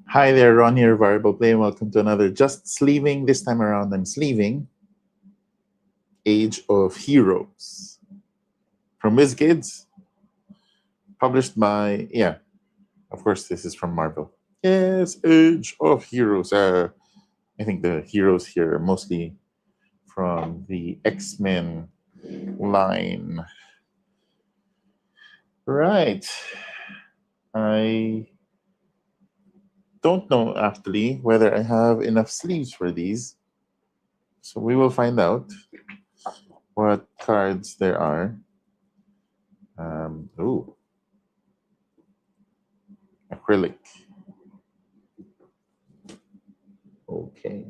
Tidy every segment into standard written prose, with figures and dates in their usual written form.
Hi there, Ron here, Variable Play, and welcome to another Just Sleeving. This time around, I'm sleeving Age of Heroes from WizKids, published by, of course, this is from Marvel. Yes, Age of Heroes. I think the heroes here are mostly from the X-Men line. Right. I don't know actually whether I have enough sleeves for these. So we will find out what cards there are. Ooh, acrylic. Okay.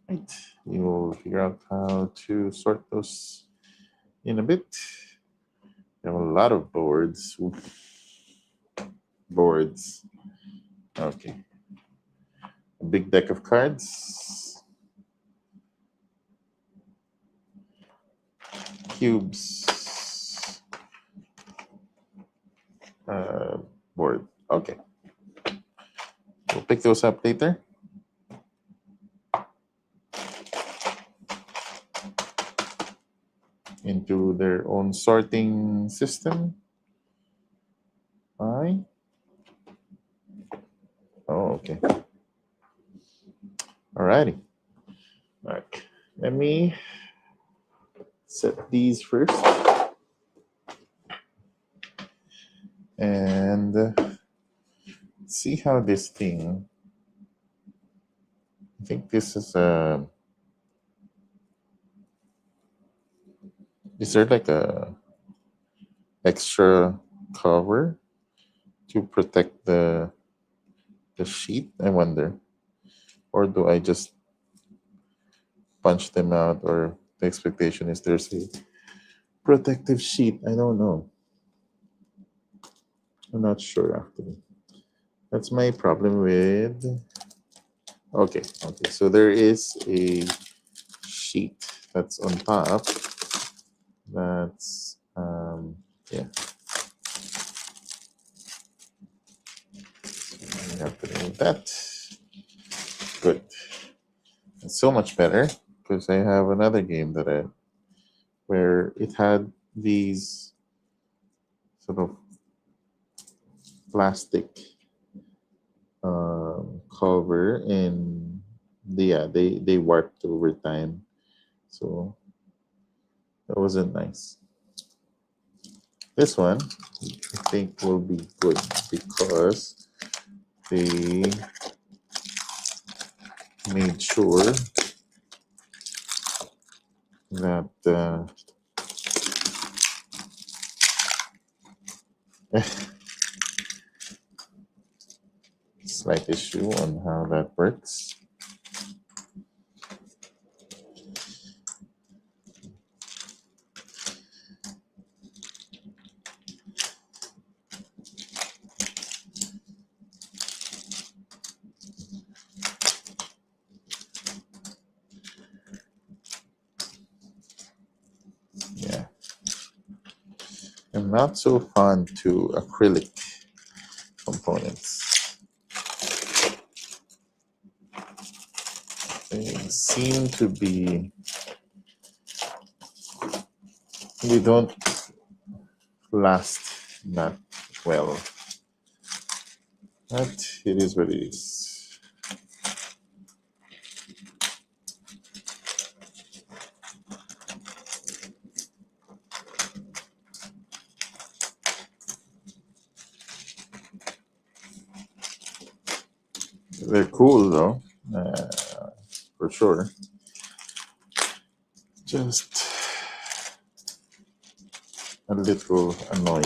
Right. We will figure out how to sort those in a bit. We have a lot of boards. Oof. Boards. Okay. A big deck of cards. Cubes. Board. Okay. We'll pick those up later. Into their own sorting system. Fine. Oh, okay. Alrighty. All right. Let me set these first. And see how this thing. I think this is a. Is there like a extra cover to protect the sheet? I wonder, or do I just punch them out? Or the expectation is there's a protective sheet? I don't know. I'm not sure actually. That's my problem with. Okay, okay. So there is a sheet that's on top. That's yeah. We have to remove that. Good. It's so much better because I have another game where it had these sort of plastic cover, and they warped over time, so that wasn't nice. This one I think will be good because they made sure that slight issue on how that works. Yeah, I'm not so fond to acrylic components. They seem to be, they don't last that well. But it is what it is. They're cool though, for sure. Just a little annoying.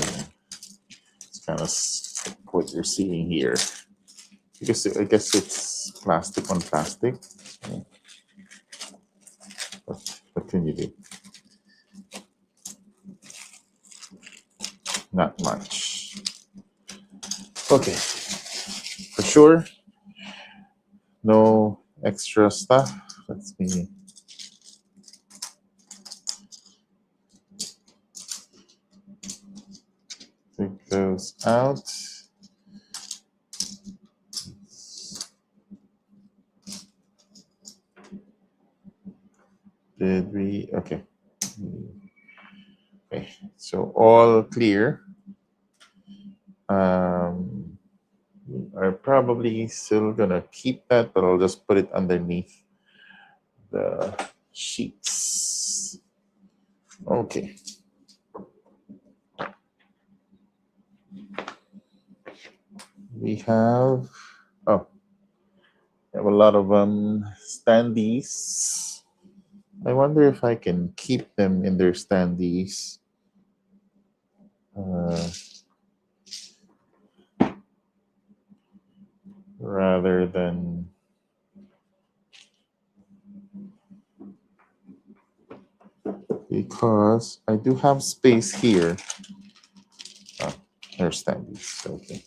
It's kind of what you're seeing here. Because I guess it's plastic on plastic. So what can you do? Not much. Okay, for sure. No extra stuff. Let me take those out. Did we? Okay. Okay. So all clear. I'm probably still gonna keep that, but I'll just put it underneath the sheets. Okay. We have we have a lot of standees. I wonder if I can keep them in their standees. Rather than because I do have space here. They're standees. Okay.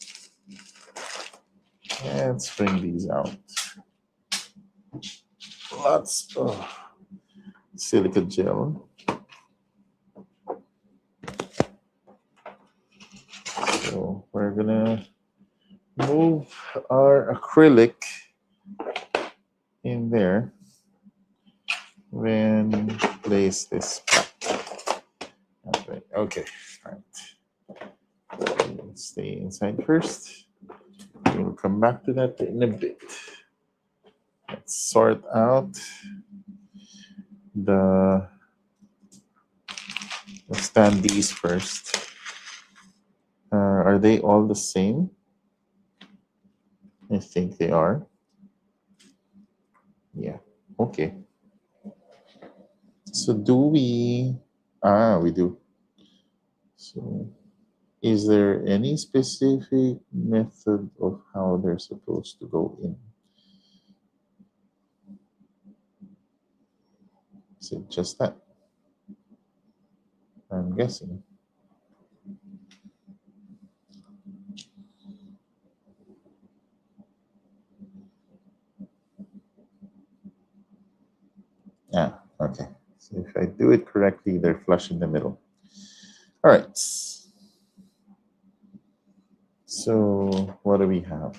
Let's bring these out. Lots of silica gel. So we're gonna move our acrylic in there. Then place this back. Okay. All right. Stay inside first. We'll come back to that in a bit. Let's sort out the standees first. Are they all the same? I think they are. Yeah. Okay. So do we? We do. So is there any specific method of how they're supposed to go in? Is it just that? I'm guessing. Okay. So if I do it correctly, they're flush in the middle. All right. So what do we have?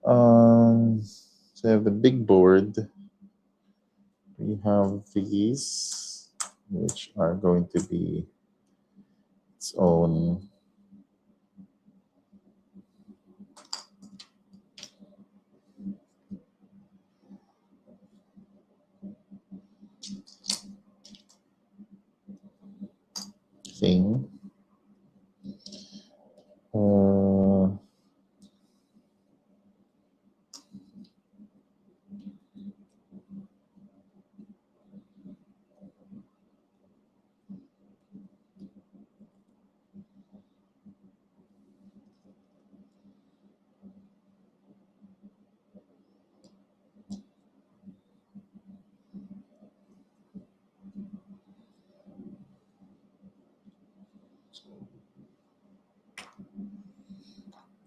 So I have the big board. We have these, which are going to be its own thing.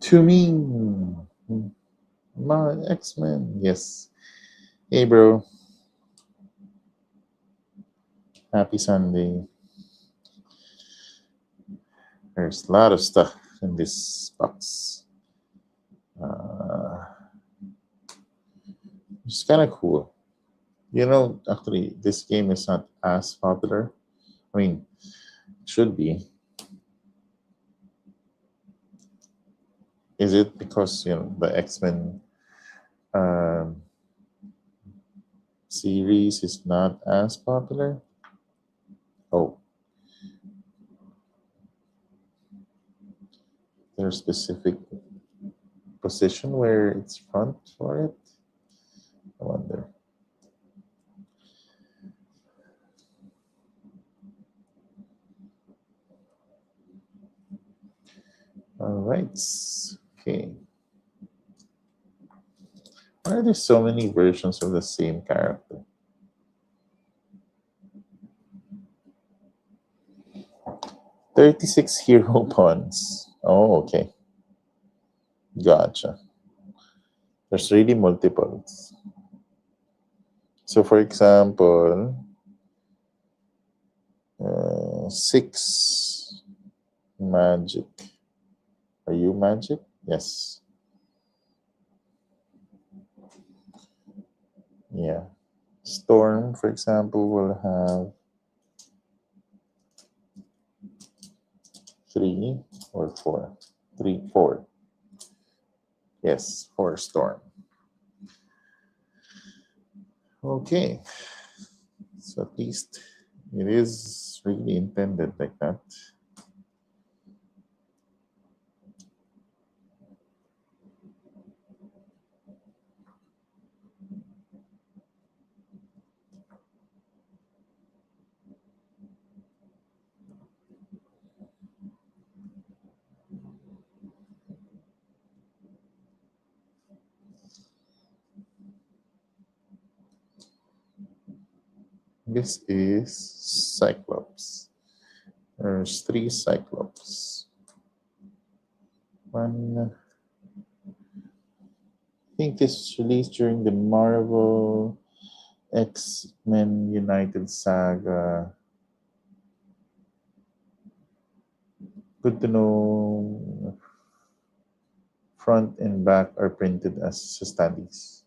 To me, my X-Men. Yes. Hey, bro. Happy Sunday. There's a lot of stuff in this box. It's kind of cool. You know, actually, this game is not as popular. I mean, it should be. Is it because the X-Men series is not as popular? Oh, there's a specific position where it's front for it. I wonder. All right. Okay. Why are there so many versions of the same character? 36 hero pawns. Oh, okay. Gotcha. There's really multiples. So, for example, 6 magic. Are you magic? Yes. Yeah. Storm, for example, will have 3 or 4. 3, 4. Yes, 4 Storm. Okay. So at least it is really intended like that. This is Cyclops. There's 3 Cyclops. One, I think this was released during the Marvel X-Men United Saga. Good to know. Front and back are printed as standees.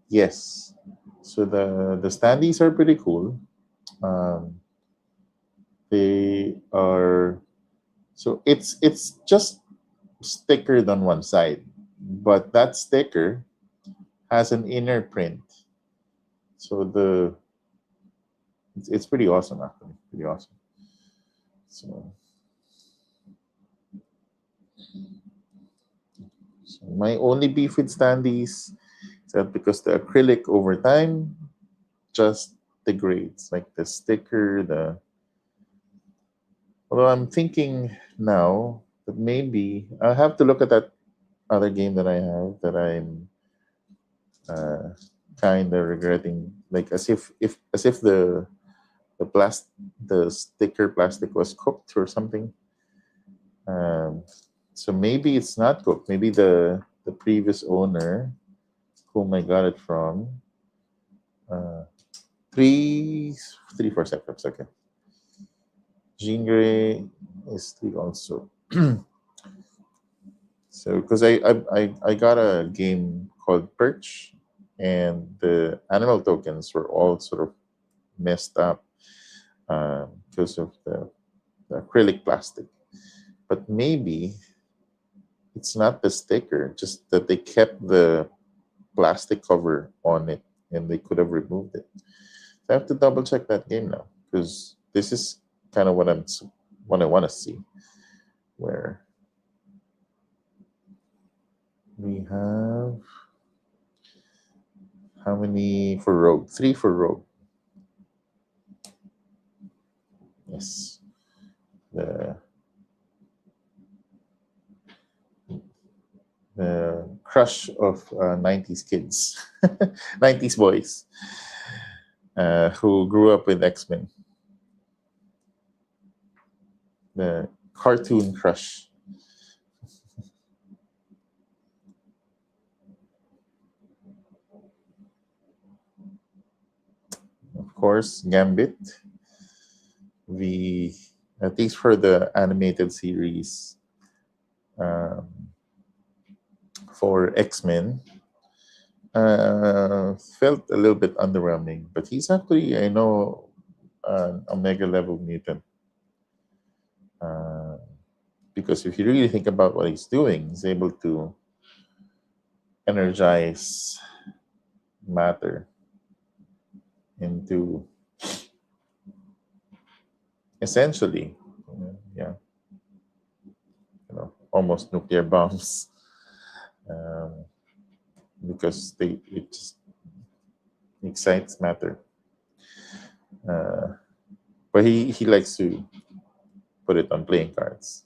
Yes. So the standees are pretty cool. Um, they are so it's just stickered on one side, but that sticker has an inner print. So it's pretty awesome actually. Pretty awesome. So, so my only beef with standees is that because the acrylic over time just degrades, like the sticker, the although I'm thinking now that maybe I'll have to look at that other game that I have that I'm uh, kind of regretting, like as if the the sticker plastic was cooked or something. Um, so maybe it's not cooked. Maybe the previous owner, whom I got it from, uh, three 4 seconds. Okay, Jean Grey is 3 also. So because I got a game called Perch, and the animal tokens were all sort of messed up because of the acrylic plastic. But maybe it's not the sticker, just that they kept the plastic cover on it and they could have removed it. So I have to double check that game now because this is kind of what I want to see. Where we have how many for Rogue? 3 for Rogue. Yes. The the crush of 90s kids, 90s boys who grew up with X-Men. The cartoon crush. Of course, Gambit. The At least for the animated series um, for X-Men, felt a little bit underwhelming. But he's actually, I know, an Omega level mutant. Uh, because if you really think about what he's doing, he's able to energize matter into essentially, yeah, almost nuclear bombs, um, because it just excites matter. Uh, but he likes to put it on playing cards.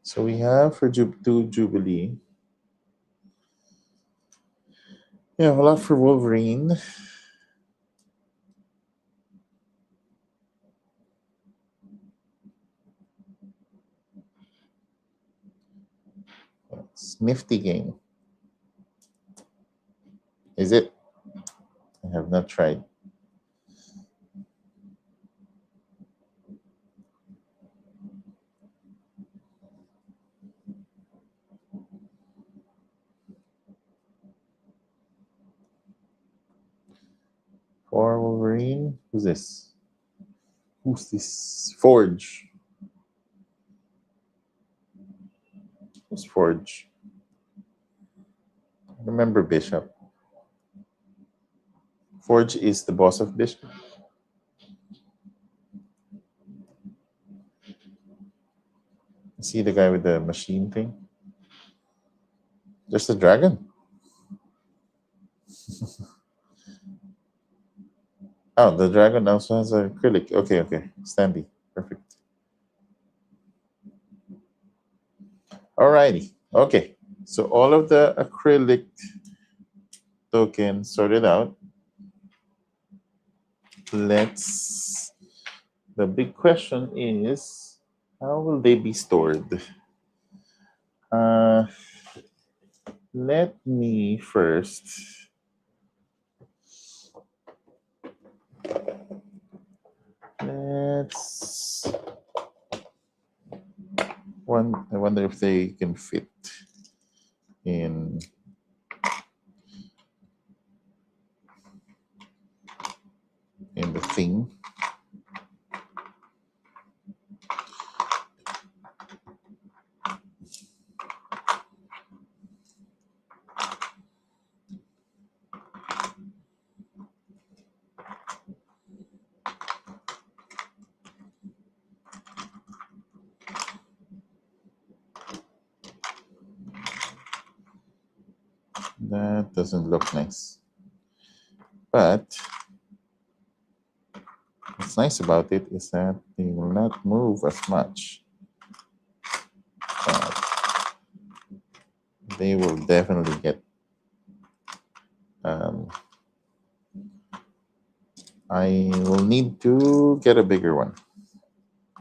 So we have for Jubilee. Yeah, a lot for Wolverine. It's nifty game. Is it? I have not tried. For Wolverine, who's this? Who's this? Forge. Who's Forge? Remember Bishop. Forge is the boss of Bishop. See the guy with the machine thing? Just a dragon. Oh, the dragon also has acrylic. Okay, okay. Standy. Perfect. Alrighty. Okay. So all of the acrylic tokens sorted out. The big question is, how will they be stored? Let me first I wonder if they can fit in the thing. That doesn't look nice. But what's nice about it is that they will not move as much. But they will definitely get I will need to get a bigger one.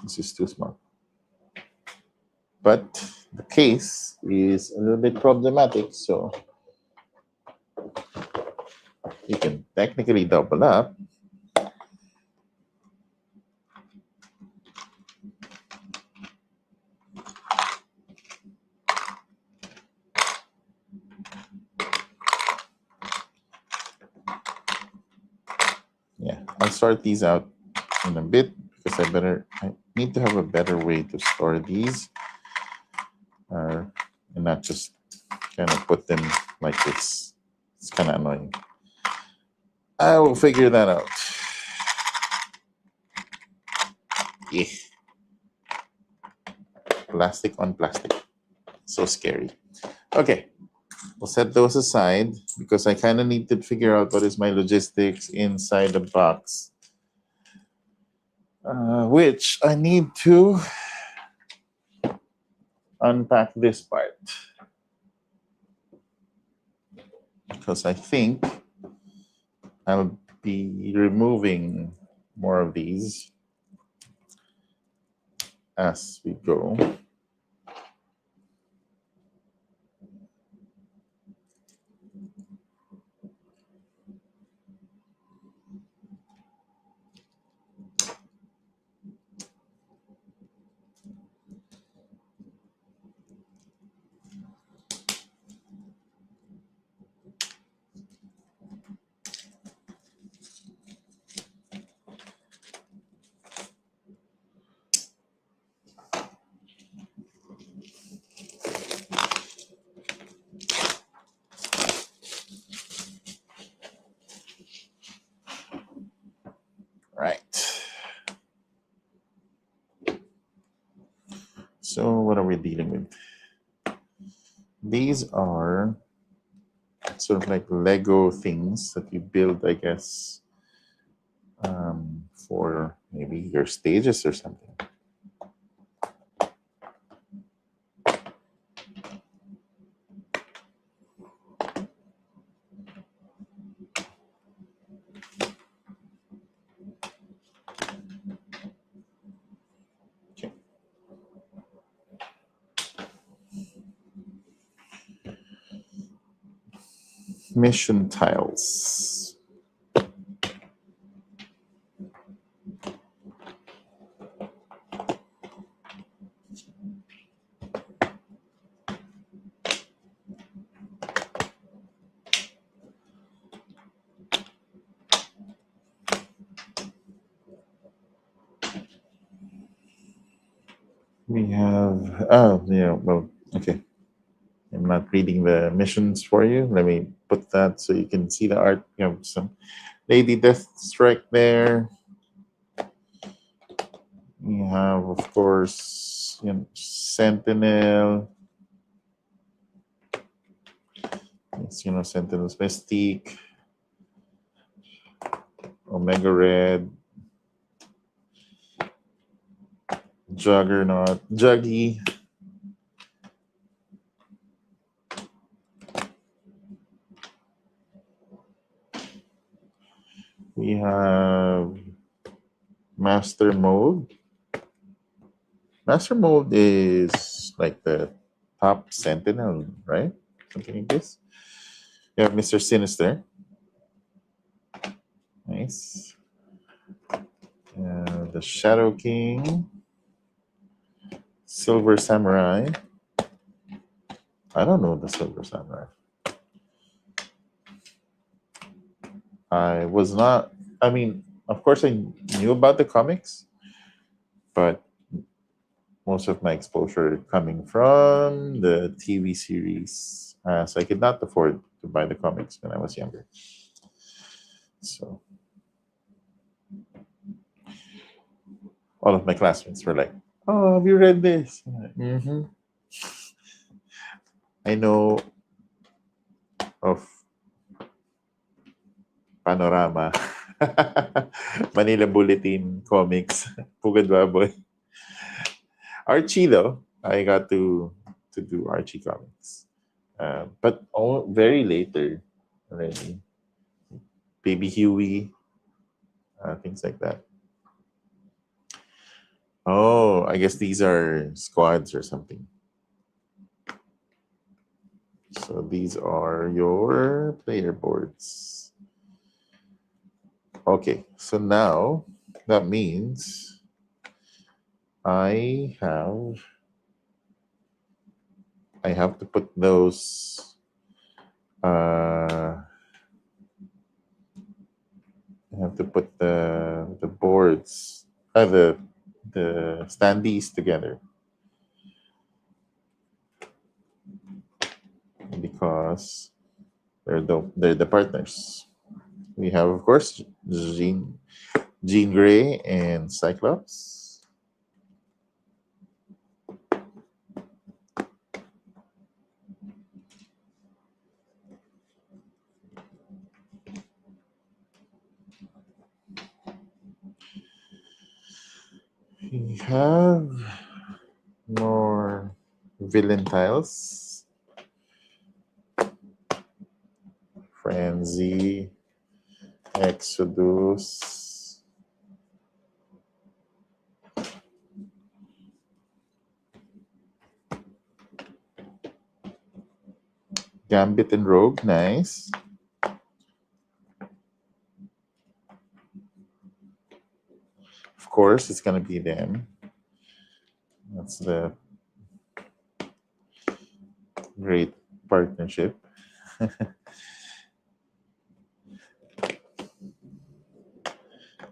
This is too small. But the case is a little bit problematic, so you can technically double up. Yeah, I'll sort these out in a bit because I need to have a better way to store these and not just kind of put them like this. It's kind of annoying. I will figure that out. Yeah. Plastic on plastic. So scary. Okay. We'll set those aside because I kind of need to figure out what is my logistics inside the box. Which I need to unpack this part. Because I think I'll be removing more of these as we go. Right. So what are we dealing with? These are sort of like Lego things that you build, I guess, for maybe your stages or something. Okay. Mission tiles. We have well, okay. I'm not reading the missions for you. Let me put that so you can see the art. You have some Lady Deathstrike there. You have, of course, Sentinel. It's, Sentinel's Mystique, Omega Red, Juggernaut, Juggy. We have Master Mode. Master Mode is like the top Sentinel, right? Something like this. You have Mr. Sinister. Nice. The Shadow King. Silver Samurai. I don't know the Silver Samurai. I was not, I mean, of course, I knew about the comics, but most of my exposure coming from the TV series, as I could not afford to buy the comics when I was younger. So all of my classmates were like, "Oh, have you read this?" Mm-hmm. I know of Panorama, Manila Bulletin Comics, Pugad Baboy. Archie though, I got to do Archie comics, but very later already. Baby Huey, things like that. Oh, I guess these are squads or something. So these are your player boards. Okay, so now that means I have to put those I have to put the boards the standees together because they're the partners. We have, of course, Jean Grey and Cyclops. We have more villain tiles. Frenzy, Exodus, Gambit and Rogue, nice. Of course, it's gonna be them. That's the great partnership.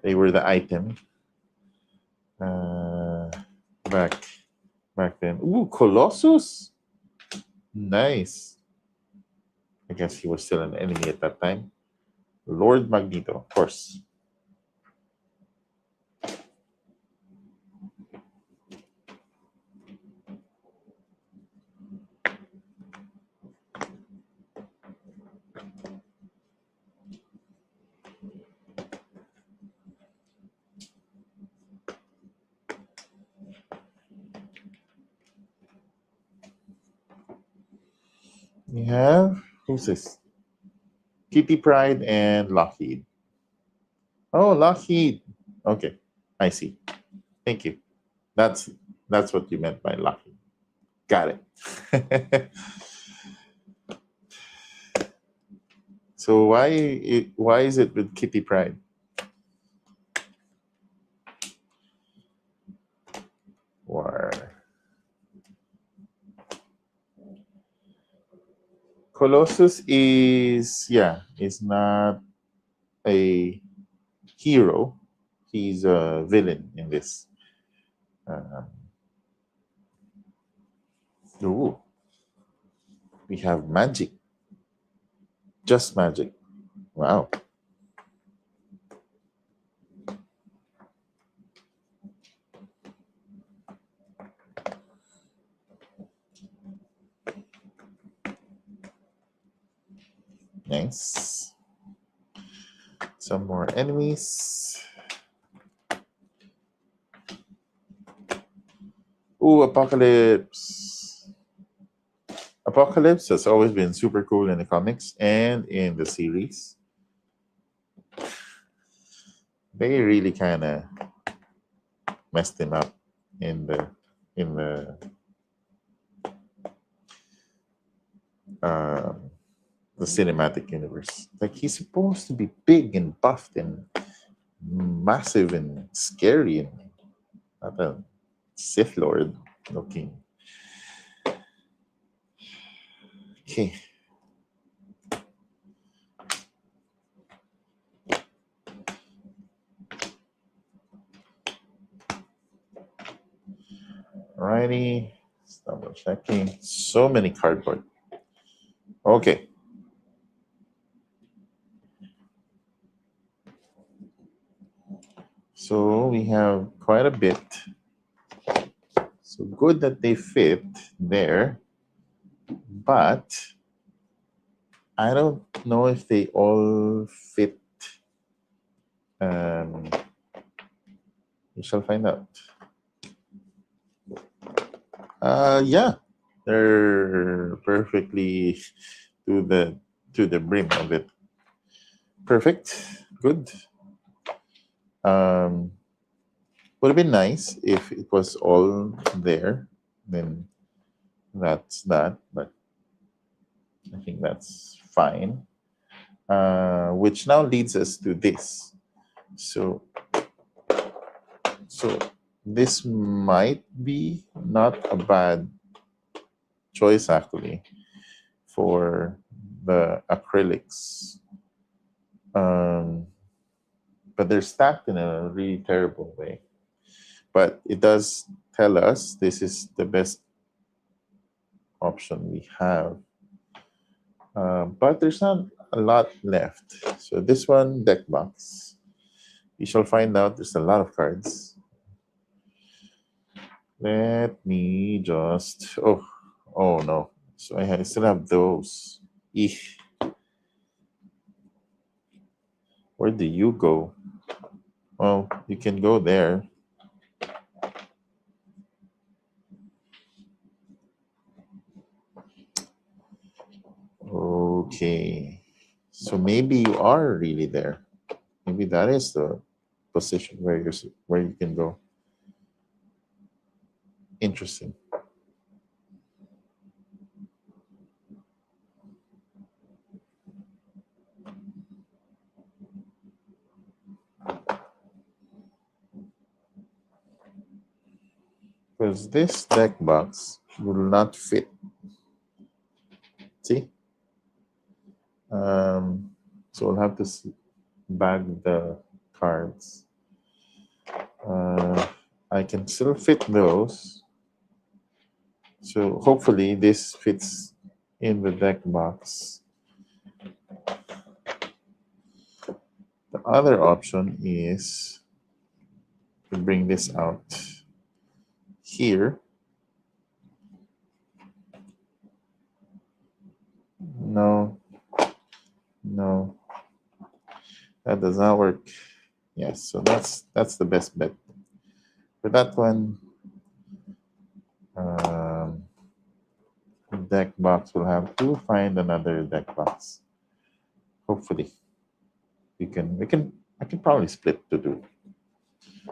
They were the item back then. Ooh, Colossus, nice. I guess he was still an enemy at that time. Lord Magneto, of course. We have, who's this? Kitty Pryde and Lockheed. Oh, Lockheed. Okay, I see. Thank you. That's what you meant by Lockheed. Got it. So why is it with Kitty Pryde? War. Colossus is not a hero. He's a villain in this. Um, Ooh, we have magic. Just magic. Wow. Nice. Some more enemies. Ooh, Apocalypse. Apocalypse has always been super cool in the comics and in the series. They really kind of messed him up in the um, the cinematic universe. Like he's supposed to be big and buffed and massive and scary and not a Sith Lord looking. Okay. Alrighty. Double checking. So many cardboard. Okay. So we have quite a bit. So good that they fit there, but I don't know if they all fit. We shall find out. Yeah, they're perfectly to the brim of it. Perfect. Good. Would have been nice if it was all there. Then that's that. But I think that's fine. Which now leads us to this. So this might be not a bad choice actually for the acrylics. But they're stacked in a really terrible way. But it does tell us this is the best option we have. But there's not a lot left. So this one, deck box. We shall find out. There's a lot of cards. Let me just. Oh no. So I still have those. Eek. Where do you go? Well, you can go there. Okay. So maybe you are really there. Maybe that is the position where you can go. Interesting. Because this deck box will not fit. See? So we'll have to bag the cards. I can still fit those. So hopefully this fits in the deck box. The other option is to bring this out here. No, that does not work. Yes, so that's the best bet. For that one, deck box will have to find another deck box. Hopefully, I can probably split to do.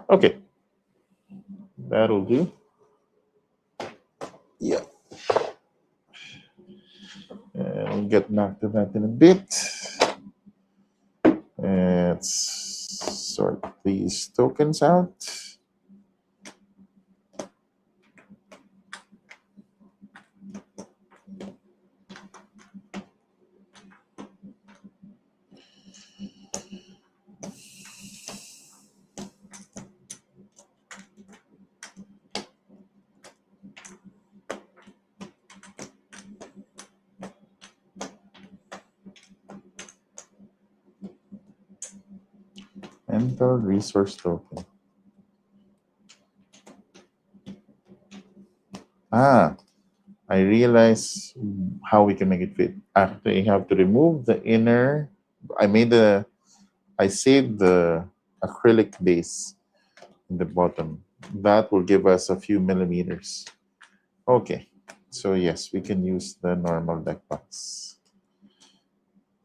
Okay, that'll do. Yeah. And we'll get back to that in a bit. Let's sort these tokens out. Mental resource token. I realize how we can make it fit. Actually, you have to remove the inner. I saved the acrylic base in the bottom. That will give us a few millimeters. Okay, so yes, we can use the normal deck box.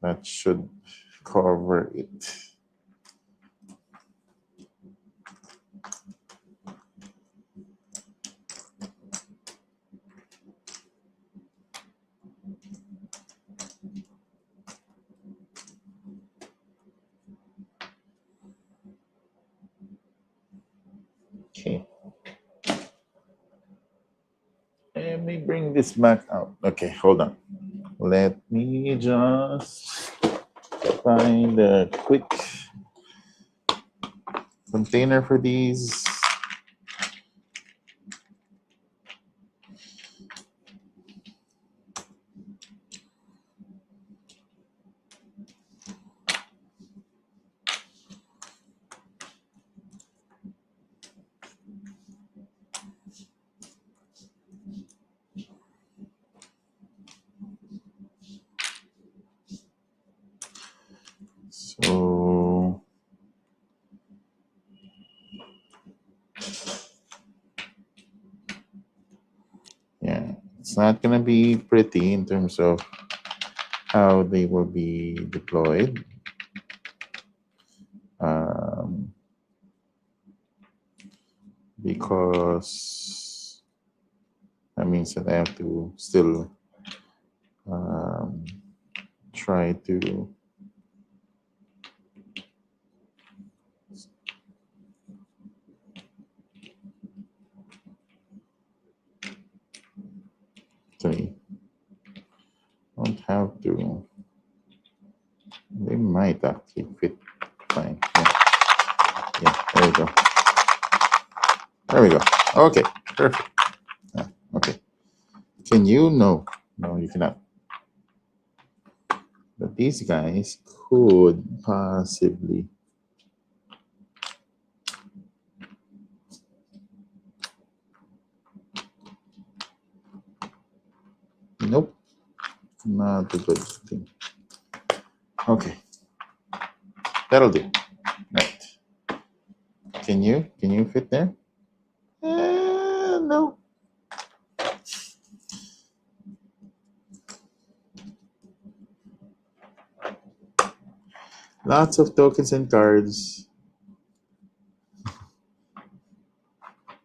That should cover it. Okay. Let me bring this back out. Okay, hold on. Let me just find a quick container for these. So yeah, it's not gonna be pretty in terms of how they will be deployed. Because that means that I have to still try to don't have to. They might actually fit fine. Yeah, there we go. There we go. Okay, perfect. Okay. Can you? No, you cannot. But these guys could possibly. Nope, not a good thing. Okay, that'll do. Right. Can you fit there? No. Lots of tokens and cards.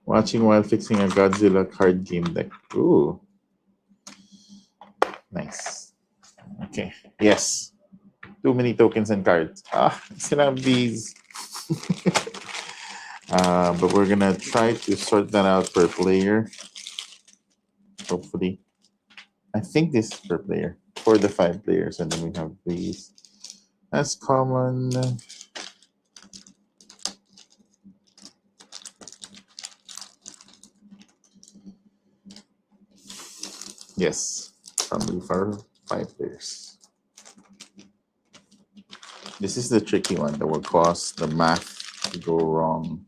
Watching while fixing a Godzilla card game deck. Ooh. Nice. Okay. Yes. Too many tokens and cards. Still have these. But we're gonna try to sort that out per player. Hopefully. I think this is per player. For the 5 players, and then we have these. That's common. Yes, probably for 5 players. This is the tricky one that will cause the math to go wrong.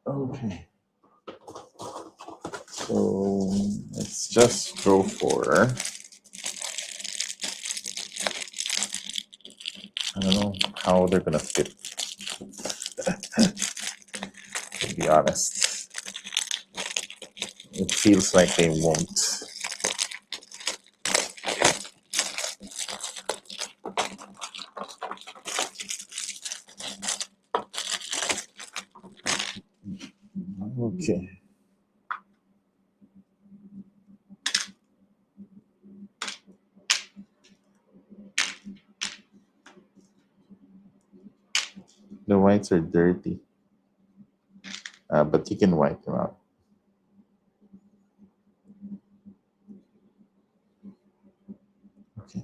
Okay. So let's just go for. I don't know how they're gonna fit. To be honest, it feels like they won't. Okay. The whites are dirty, but you can wipe them out. Okay.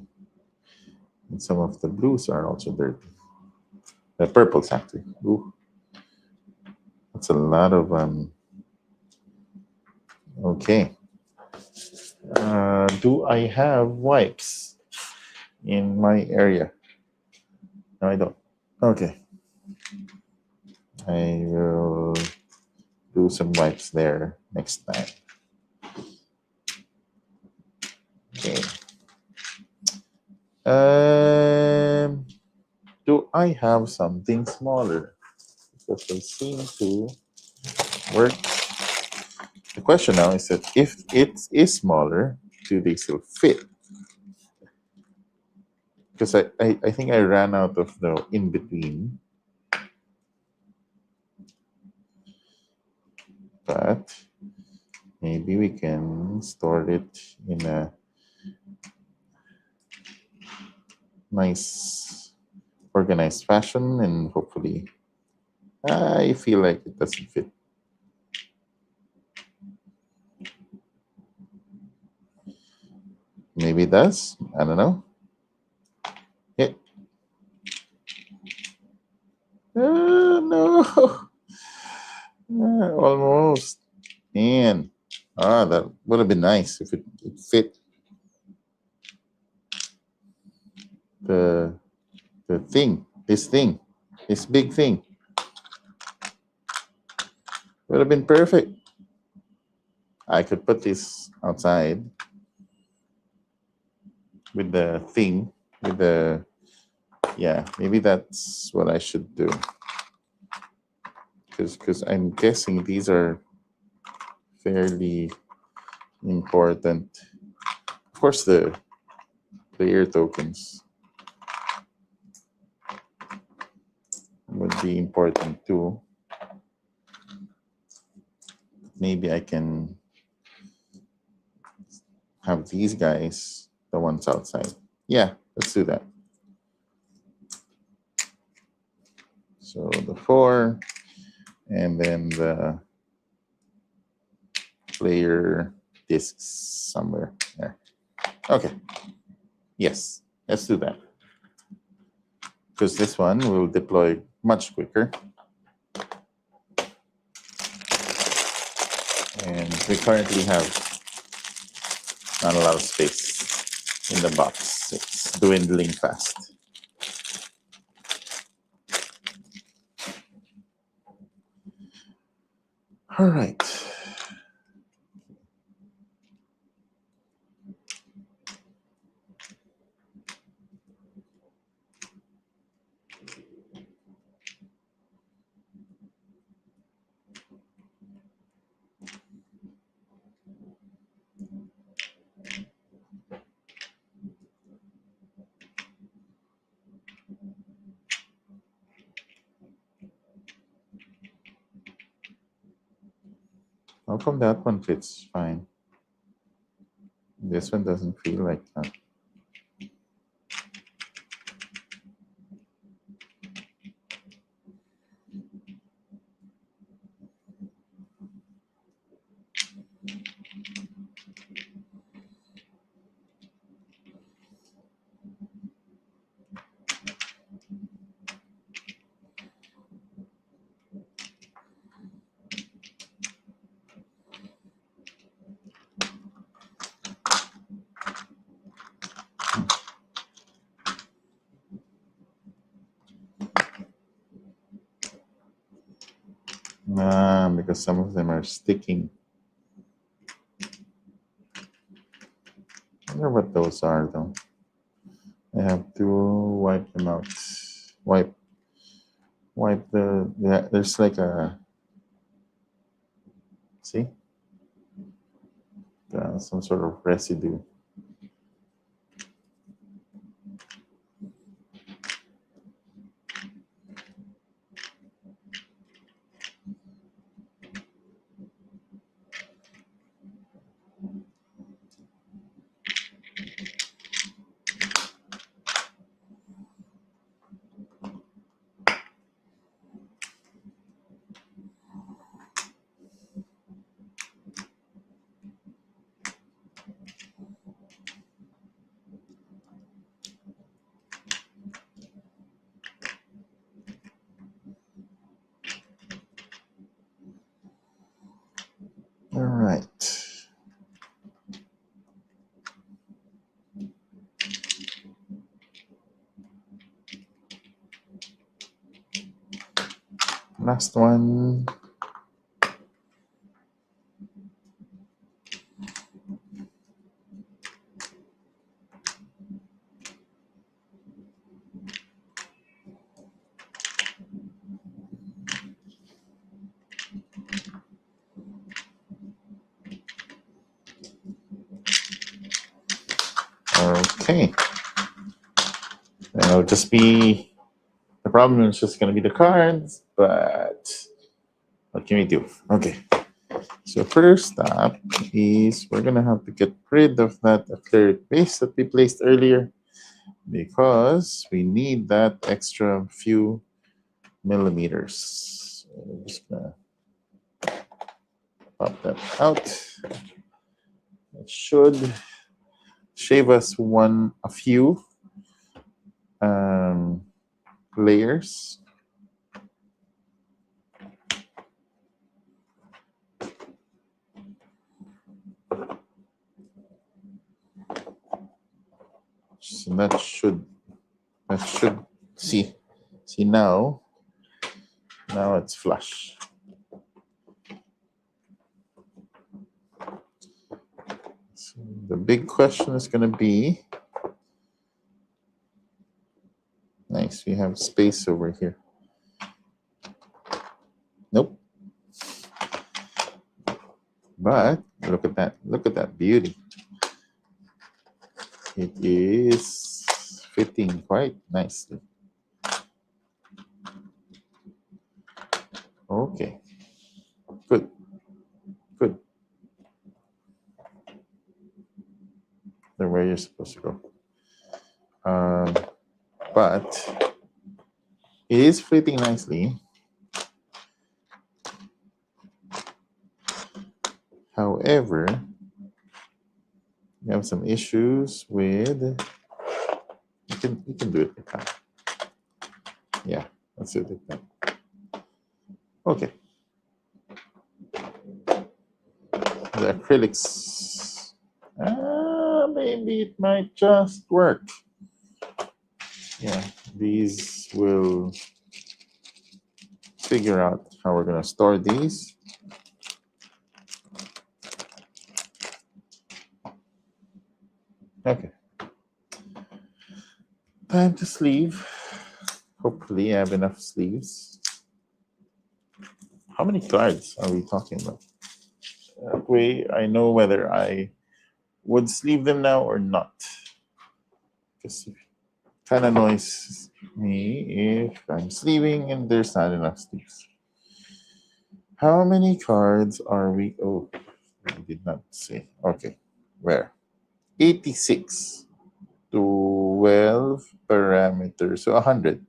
And some of the blues are also dirty. The purples, actually. Ooh. That's a lot of. Okay. Do I have wipes in my area? No, I don't. Okay. I will do some wipes there next time. Okay. Do I have something smaller? Because they seem to work. The question now is that if it is smaller, do they still fit? Because I think I ran out of the in between. But maybe we can store it in a nice organized fashion, and hopefully I feel like it doesn't fit. Maybe it does. I don't know. Yeah. No. Almost. Man. That would have been nice if it fit the thing. This big thing. Would have been perfect. I could put this outside with the thing, with the, yeah, maybe that's what I should do. Because I'm guessing these are fairly important. Of course, the player tokens would be important too. Maybe I can have these guys, the ones outside. Yeah, let's do that. So the 4, and then the player discs somewhere there. Okay. Yes, let's do that. Because this one will deploy much quicker. And we currently have not a lot of space in the box. It's dwindling fast. All right. How come that one fits fine? This one doesn't feel like that. Because some of them are sticking. I wonder what those are though. I have to wipe them out. Wipe the, there's like a, see? Some sort of residue. All right. Last one. Okay. And it'll just be, the problem is just going to be the cards, but what can we do? Okay. So first step is we're going to have to get rid of that acrylic base that we placed earlier because we need that extra few millimeters. So I'm just going to pop that out. It should shave us a few layers. So that should see now it's flush. So the big question is going to be, nice, we have space over here. Nope. But look at that beauty. It is fitting quite nicely. Okay. Good. Then where you're supposed to go. But it is fitting nicely. However, we have some issues with. You can do it like that. Yeah, let's do it like that. Okay. The acrylics. Maybe it might just work. Yeah, these will figure out how we're gonna store these. Okay. Time to sleeve. Hopefully I have enough sleeves. How many cards are we talking about? That way I know whether I would sleeve them now or not. Because it kind of annoys me if I'm sleeving and there's not enough sleeves. How many cards are we? Oh, I did not say. Okay, where? 86. 12 parameters, so 100.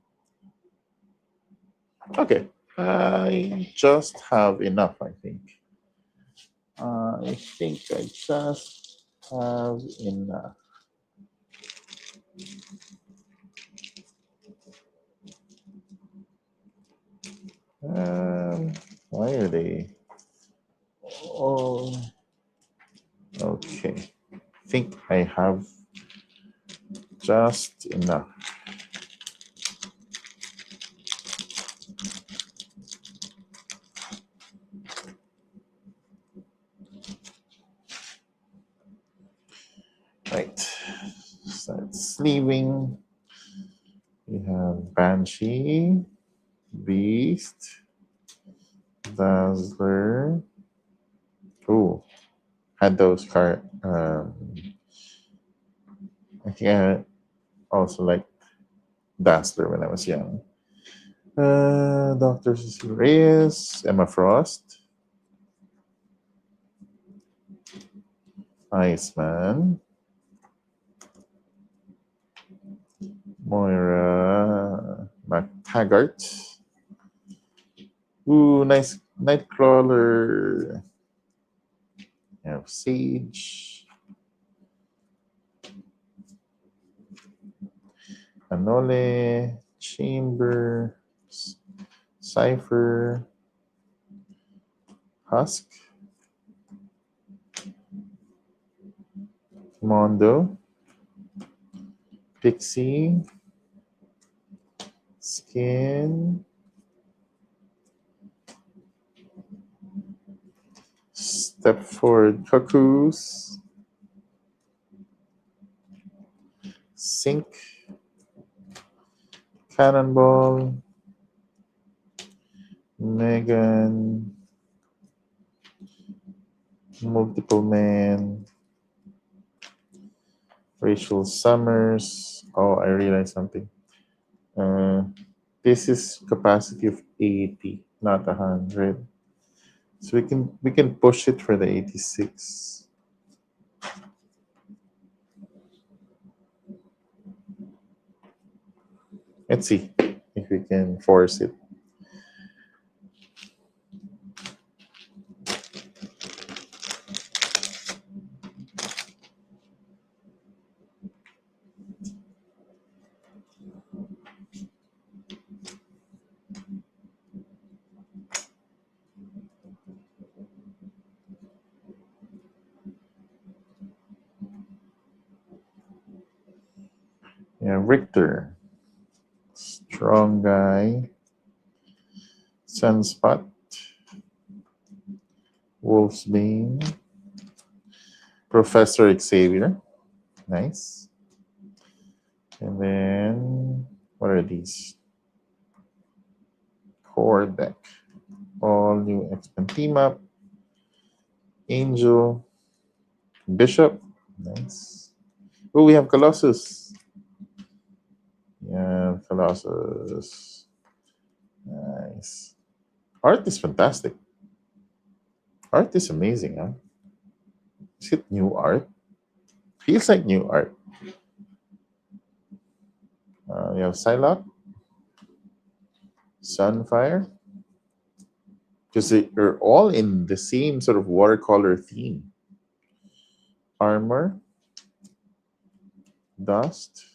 Okay, I just have enough, I think. I think I just have enough. Why are they? Oh, okay. I think I have just enough. Right. Start sleeving. We have Banshee, Beast, Dazzler. Oh, had those cards. I think I also liked Dazzler when I was young. Dr. Cecil Reyes, Emma Frost, Iceman, Moira McTaggart. Ooh, nice Nightcrawler. We have Sage, Anole, Chamber, Cypher, Husk, Mondo, Pixie, Skin, Step forward, cuckoos. Sink. Cannonball. Megan. Multiple Man. Rachel Summers. Oh, I realized something. This is capacity of 80, not 100. So we can push it for the 86. Let's see if we can force it. Yeah, Richter. Strong guy. Sunspot. Wolfsbane. Professor Xavier. Nice. And then, what are these? Core deck. All new X-Men team up. Angel. Bishop. Nice. Oh, we have Colossus. Yeah, Colossus. Nice. Art is fantastic. Art is amazing, huh? Is it new art? Feels like new art. We have Psylocke. Sunfire. Because they're all in the same sort of watercolor theme. Armor. Dust.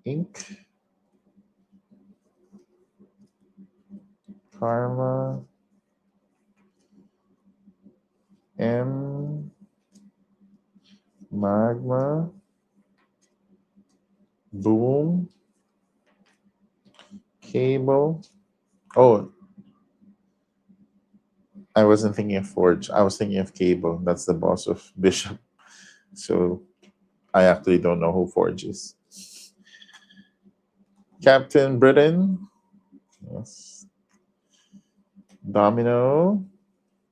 Ink. Karma. M. Magma. Boom. Cable. Oh, I wasn't thinking of Forge. I was thinking of Cable. That's the boss of Bishop. So I actually don't know who Forge is. Captain Britain. Yes. Domino.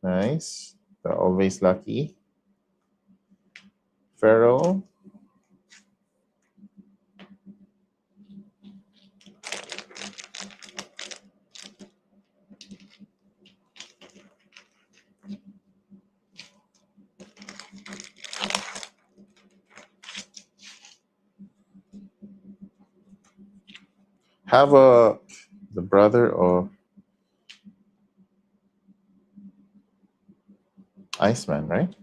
Nice. They're always lucky. Pharaoh. Havoc, the brother of Iceman, right?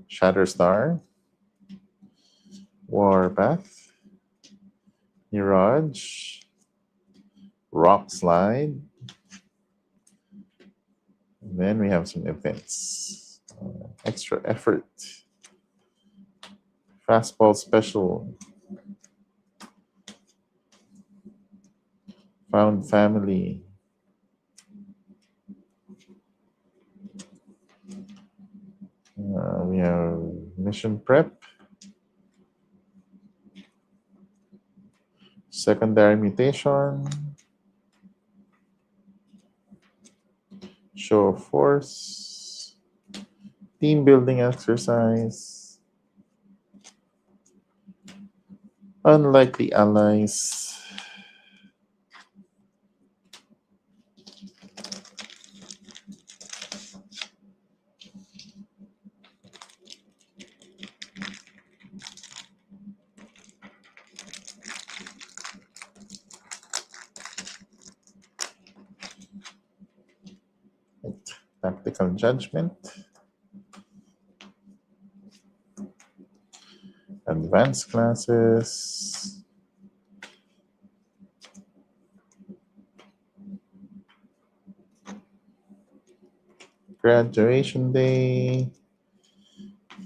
Shatterstar. Warpath. Mirage. Rock Slide. And then we have some events. Extra effort. Fastball special. Found family. We have mission prep. Secondary mutation. Show of force. Team building exercise. Unlikely allies. Tactical judgment. Advanced classes. Graduation day.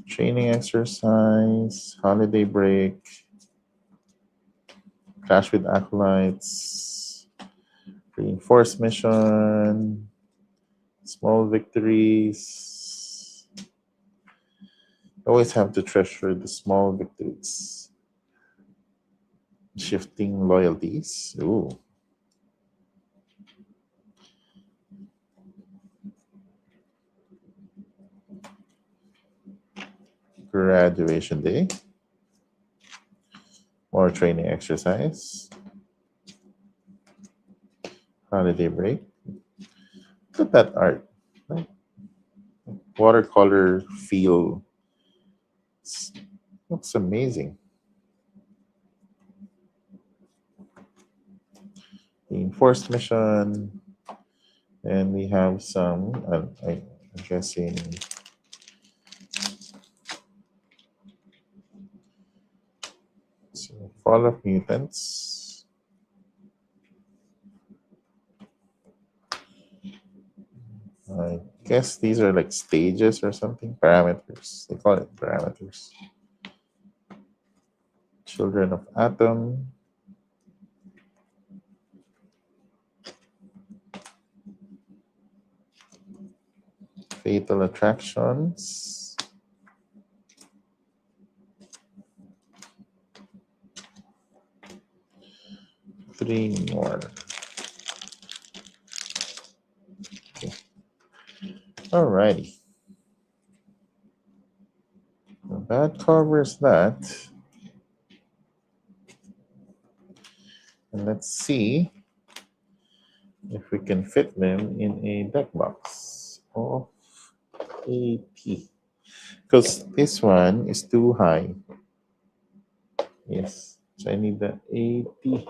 Training exercise. Holiday break. Clash with acolytes. Reinforce mission. Small victories. Always have to treasure the small victories. Shifting loyalties. Ooh. Graduation day. More training exercise. Holiday break. Look at that art. Watercolor feel. Looks amazing. The enforced mission. And we have some, I'm guessing, so Fall of Mutants. I guess these are like stages or something, parameters. They call it parameters. Children of Atom. Fatal Attractions. Three more. Okay. Alrighty. So that covers that. And let's see if we can fit them in a deck box of 80. Because this one is too high. Yes, so I need the 80.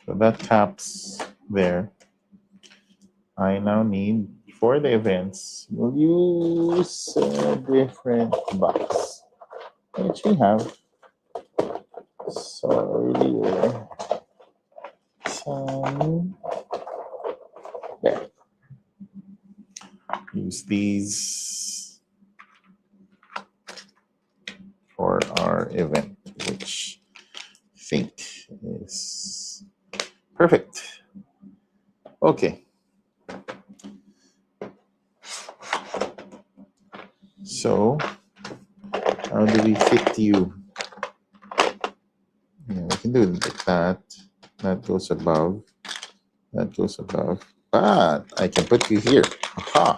So that caps there. I now need, for the events, we'll use a different box, which we have. So earlier, some, there. Use these for our event, which I think is perfect. Okay. So, how do we fit you? Yeah, we can do it like that. That goes above. That goes above. But I can put you here. Aha.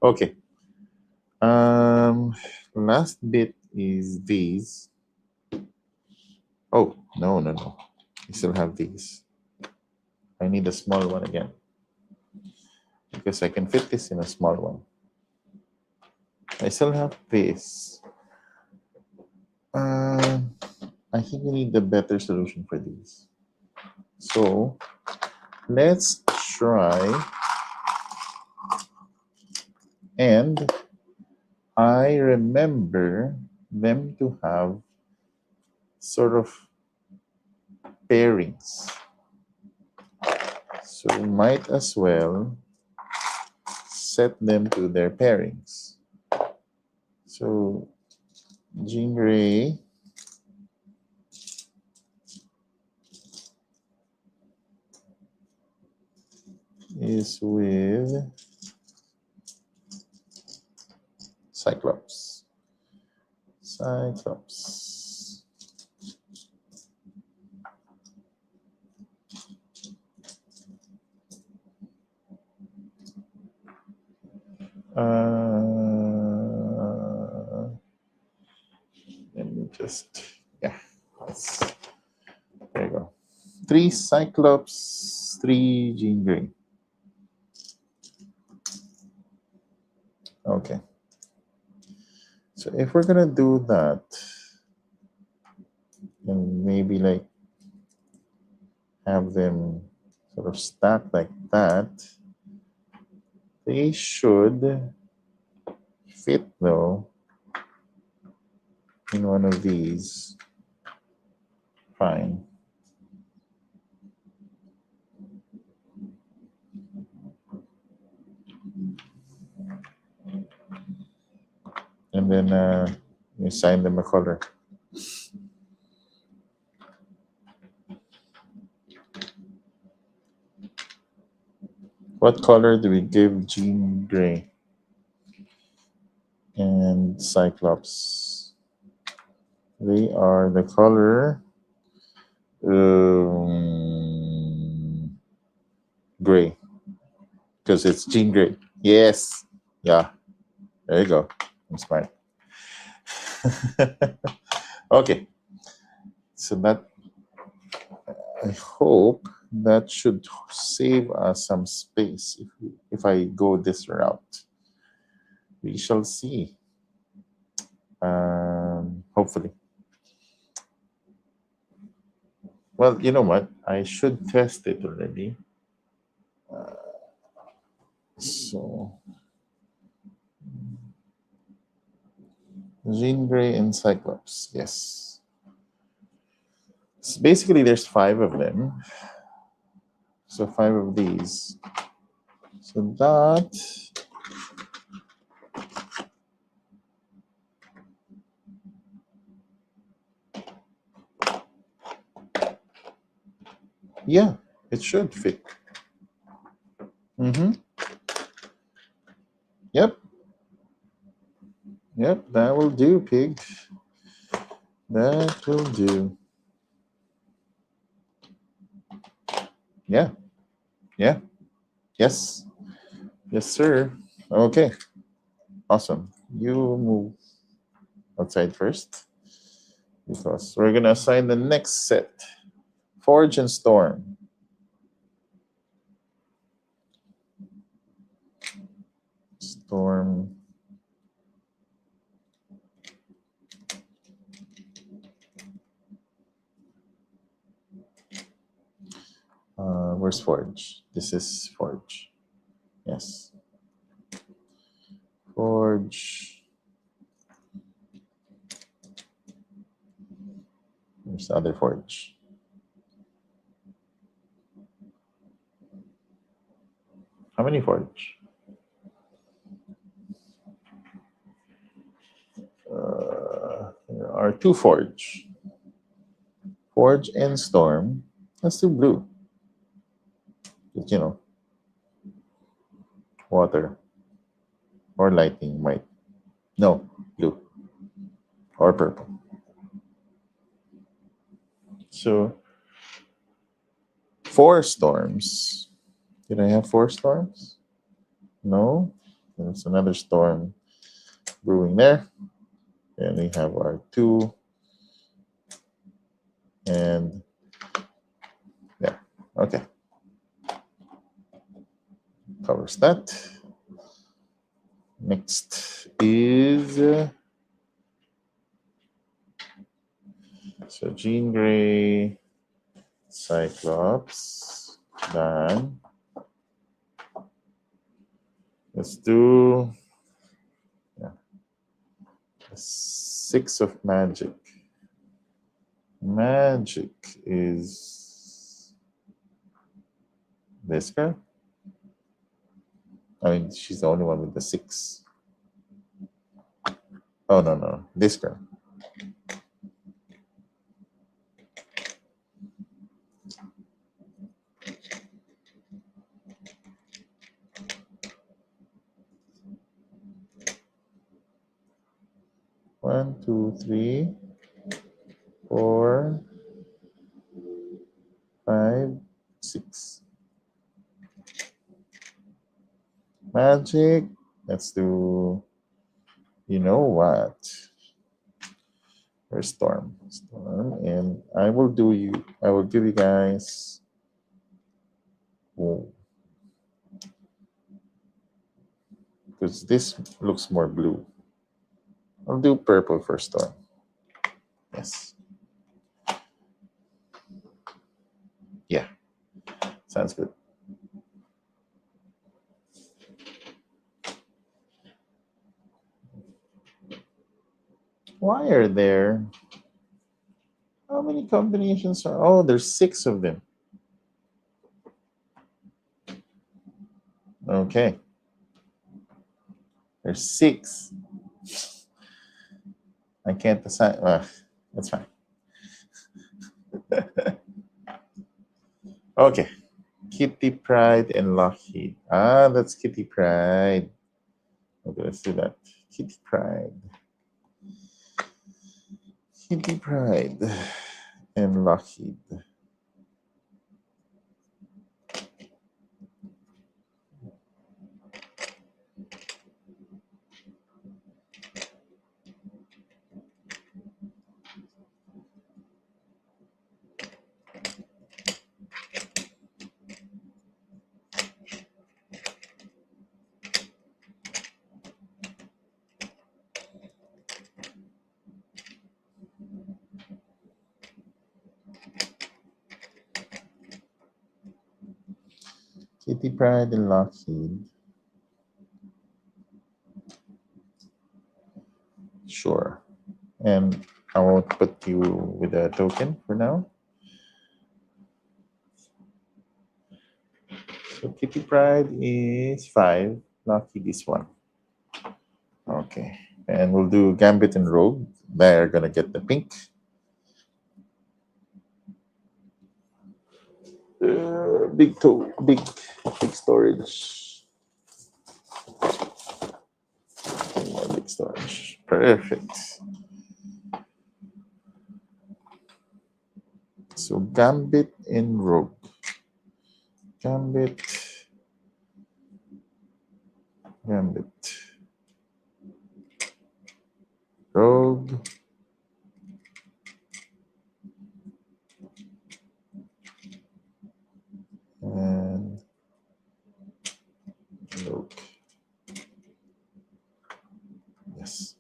Okay. Last bit is these. Oh, no. We still have these. I need a small one again. Because I can fit this in a small one. I still have this. I think we need the better solution for these. So let's try, and I remember them to have sort of pairings. So might as well set them to their pairings. So Jean Grey is with Cyclops. Yeah. There you go. 3 Cyclops, 3 Jean Grey. Okay. So if we're gonna do that, and maybe like have them sort of stacked like that, they should fit though in one of these. Fine. And then you assign them a color. What color do we give Jean Grey and Cyclops? They are the color gray, because it's Jean Grey. Yes. Yeah. There you go. I'm smart. Okay. So that, I hope that should save us some space if I go this route. We shall see. Hopefully. Well, you know what? I should test it already. So, Jean Grey and Cyclops. Yes. So basically, there's 5 of them. So 5 of these. So that, yeah, it should fit. Mm-hmm. Yep. Yep, that will do, pig. That will do. Yeah. Yeah. Yes. Yes, sir. Okay. Awesome. You move outside first, because we're going to assign the next set. Forge and Storm. Storm. Where's Forge? This is Forge. Yes. Forge. There's the other Forge. How many Forge? There are 2 Forge. Forge and Storm. Let's do blue. But, you know, water or lightning might. No, blue or purple. So 4 storms. Did I have 4 storms? No. There's another storm brewing there. And we have our 2. And yeah, okay. Covers that. Next is so Jean Grey, Cyclops, done. Let's do 6 of magic. Magic is this girl. I mean, she's the only one with the 6. Oh, no. This girl. One, 2, 3, 4, 5, 6. Magic. Let's do, you know what? Where's Storm? Storm, and I will give you guys. Oh, because this looks more blue. I'll do purple for Storm. Yes. Yeah. Sounds good. Why are there? How many combinations are? Oh, there's 6 of them. Okay. There's 6. I can't decide. That's fine. Okay. Kitty Pride and Lockheed. Ah, that's Kitty Pride. Okay, let's do that. Kitty Pride. Kitty Pride and Lockheed. Kitty Pride and Lockheed. Sure. And I won't put you with a token for now. So Kitty Pride is 5. Lockheed is 1. Okay. And we'll do Gambit and Rogue. They're going to get the pink. Big storage. More big storage. Perfect. So Gambit and Rogue. Gambit. Rogue. And Rogue. Yes.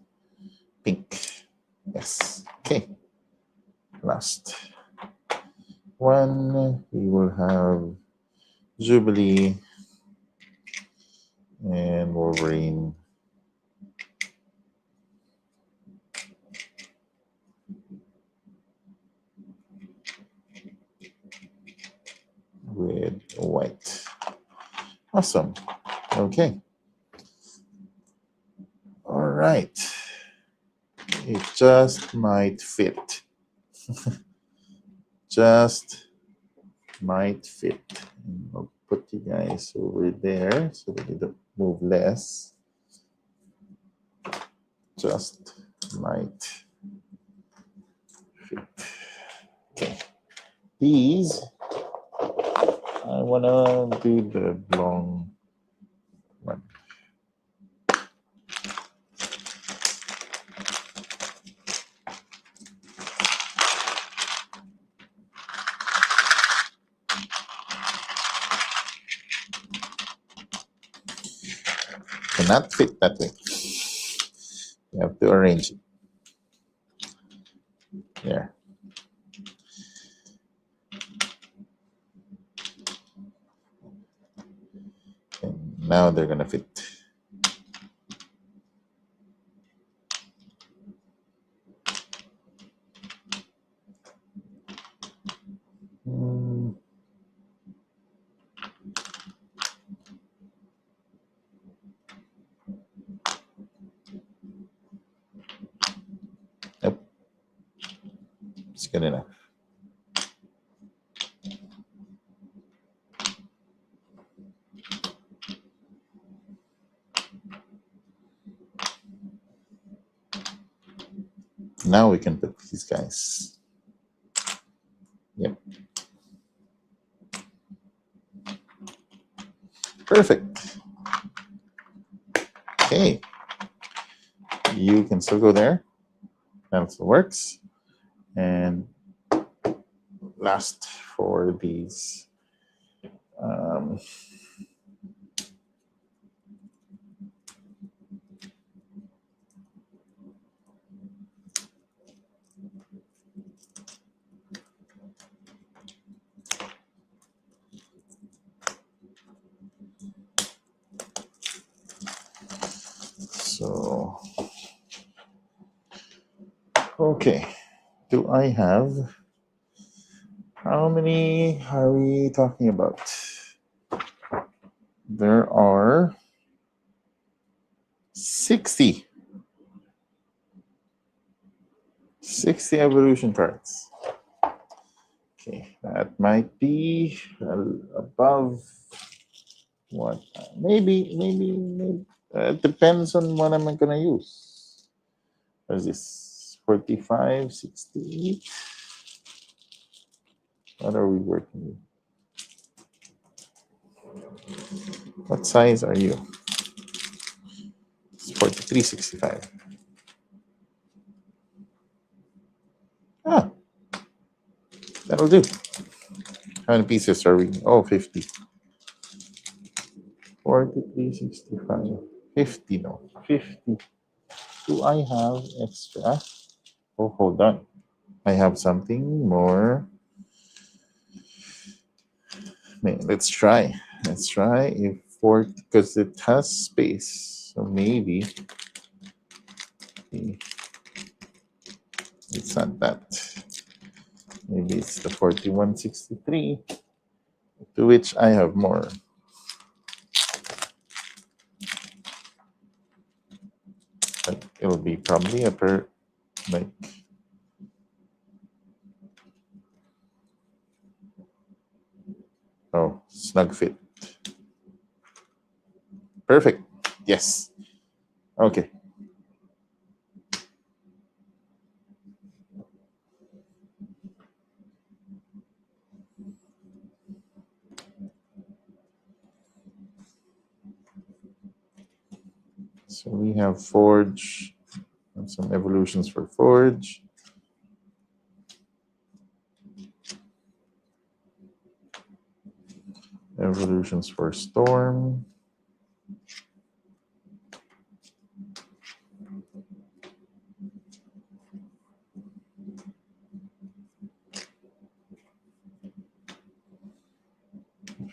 Pink. Yes. Okay. Last one, we will have Jubilee and Wolverine. With white. Awesome. Okay. All right. It just might fit. Just might fit. And I'll put you guys over there so that you don't move less. Just might fit. Okay. These, I want to do the long one. Cannot fit that way. You have to arrange it. There. And now they're gonna fit. Yep. It's good enough. Now we can put these guys. Yep. Perfect. Okay. You can still go there. That also works. And last for these so okay, do I have, how many are we talking about? There are 60 evolution cards. Okay, that might be above what? Maybe. It depends on what I'm gonna use. What is this? 45, 60. What are we working with? What size are you? It's 4365. Ah, that'll do. How many pieces are we? Oh, 50. 4365. 50, no. 50. Do I have extra? Oh, hold on. I have something more. Let's try. Let's try if because it has space. So maybe it's not that. Maybe it's the 4163, to which I have more. But it'll be probably like, oh, snug fit. Perfect. Yes. Okay. So we have Forge and some evolutions for Forge. Evolutions for Storm.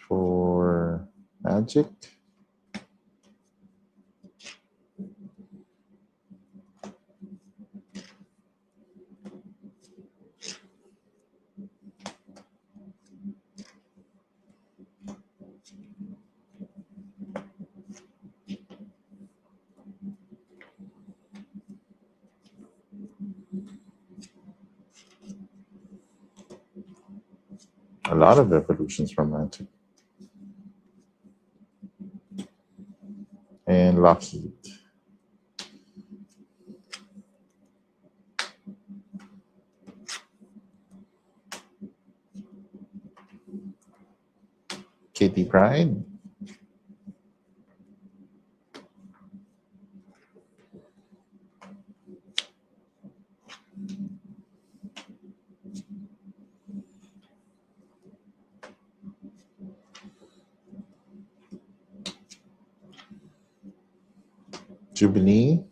For Magic. A lot of evolutions from Magic. And Lockheed. Katie Pride. Jubilee.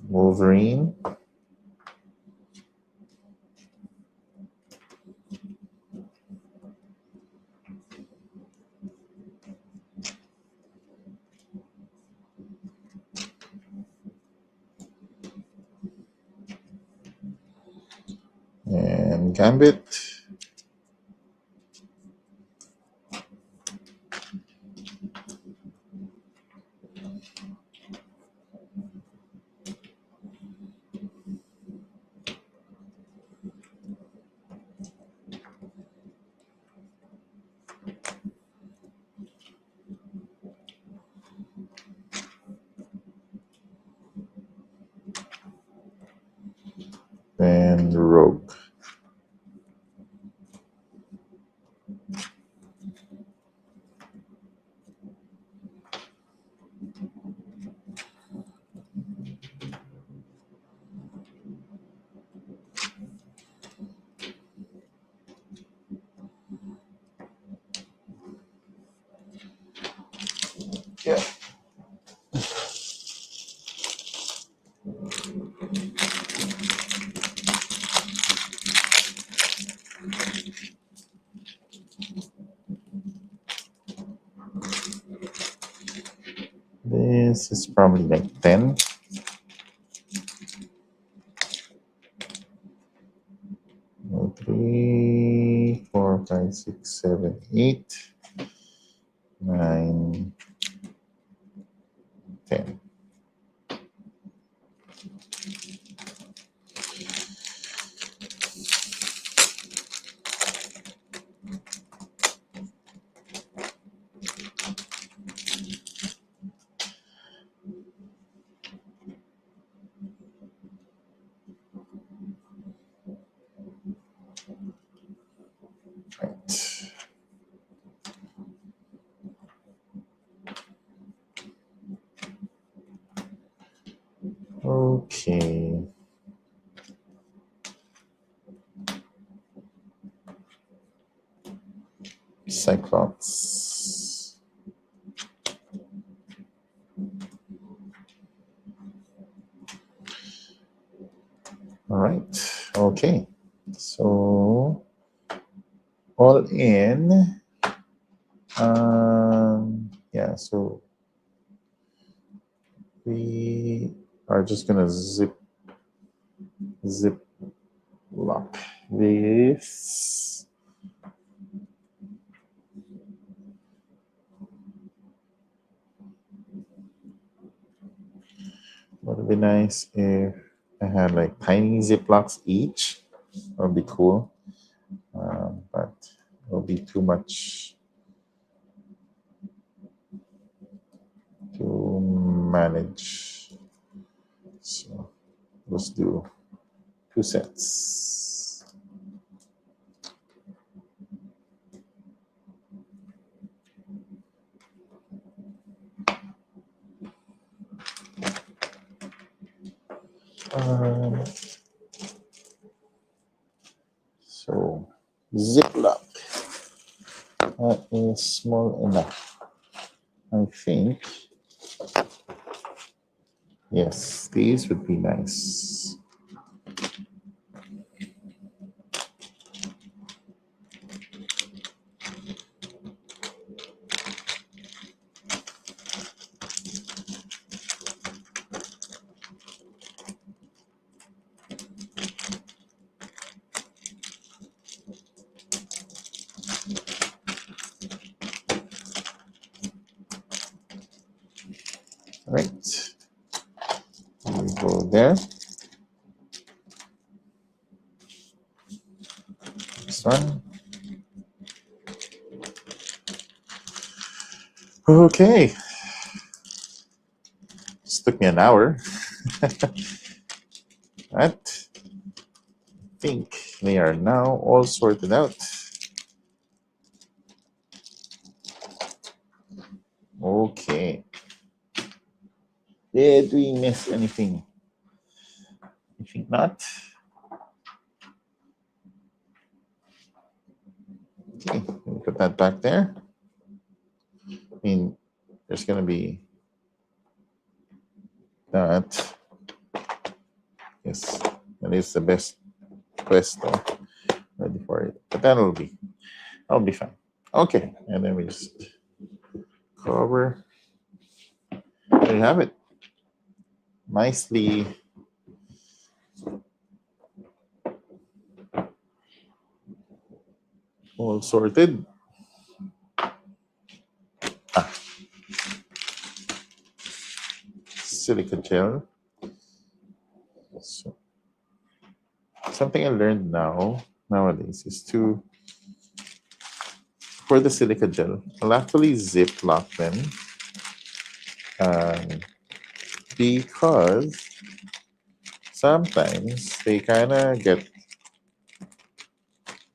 Wolverine. And Gambit. And and Rogue. Yeah. This is probably like 10. 3, 4, 5, 6, 7, 8, 9, 10. Right. Okay. Cyclops. All right. Okay. So all in. Yeah. So we are just gonna zip lock this. Would be nice if I had like tiny ziplocs each. That would be cool. But it'll be too much to manage. So let's do 2 sets. So ziploc. That is small enough. I think. Yes, these would be nice. Right. We go there. Next one. Okay. This took me an hour. Right. I think they are now all sorted out. Okay. Did we miss anything? I think not. Okay, let me put that back there. I mean, there's going to be that. Yes, that is the best quest though. Ready for it. But that'll be fine. Okay, and then we just cover. There you have it. Nicely all sorted. Silica gel. So, something I learned nowadays is to, for the silica gel, I'll actually zip lock them because sometimes they kind of get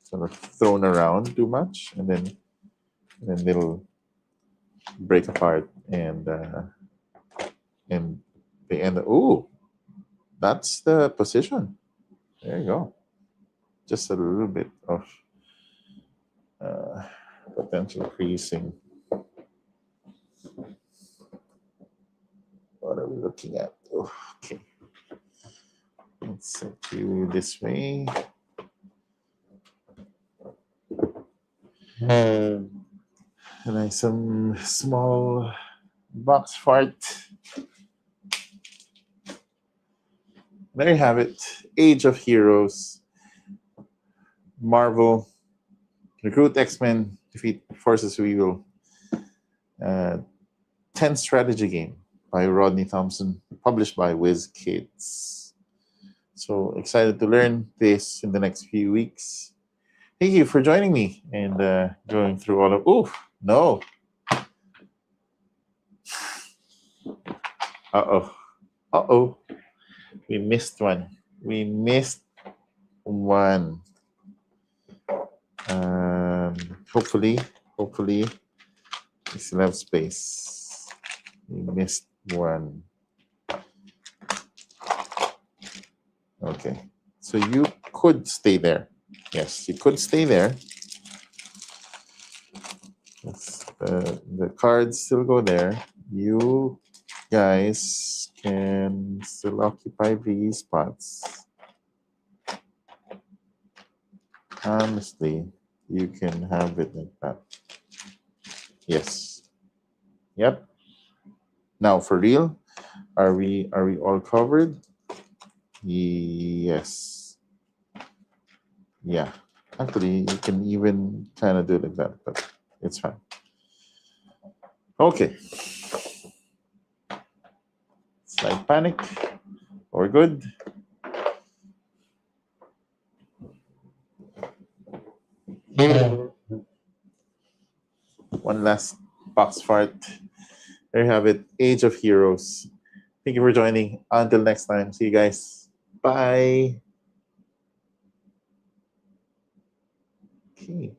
sort of thrown around too much, and then they'll break apart, and they end up. Ooh, that's the position. There you go. Just a little bit of potential creasing. What are we looking at? Oh, okay. Let's set you this way. And I some small box fart. There you have it. Age of Heroes. Marvel. Recruit X-Men. Defeat Forces of Evil. 10 strategy game by Rodney Thompson. Published by WizKids. So excited to learn this in the next few weeks. Thank you for joining me and going through all of. Oh, no. Uh-oh. We missed one. Hopefully, we still have space. We missed one. Okay. So you could stay there. Yes, you could stay there. The cards still go there. You guys can still occupy these spots. Honestly, you can have it like that. Yes. Yep. Now, for real, are we all covered? Yes. Yeah. Actually, you can even kind of do it like that, but it's fine. Okay. Slight panic. We're good. One last box fart. There you have it. Age of Heroes. Thank you for joining. Until next time. See you guys. Bye. Okay.